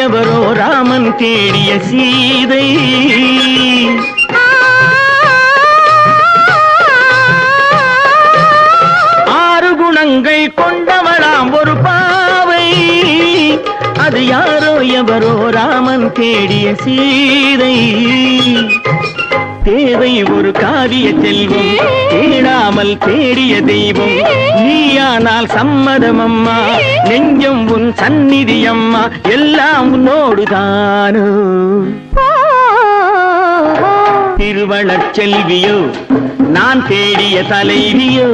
எவரோ ராமன் தேடிய சீதை. ஆறு குணங்கள் கொண்டவளாம் ஒரு பாவை, அது யாரோ எவரோ ராமன் தேடிய சீதை. தேவை ஒரு காவிய செல்வம், தேடாமல் தேடிய தெய்வம். நீயானால் சம்மதம் அம்மா, நெஞ்சம் உன் சந்நிதி அம்மா, எல்லாம் உன்னோடுதானோ. திருவளர் செல்வியோ நான் தேடிய தலைவியோ.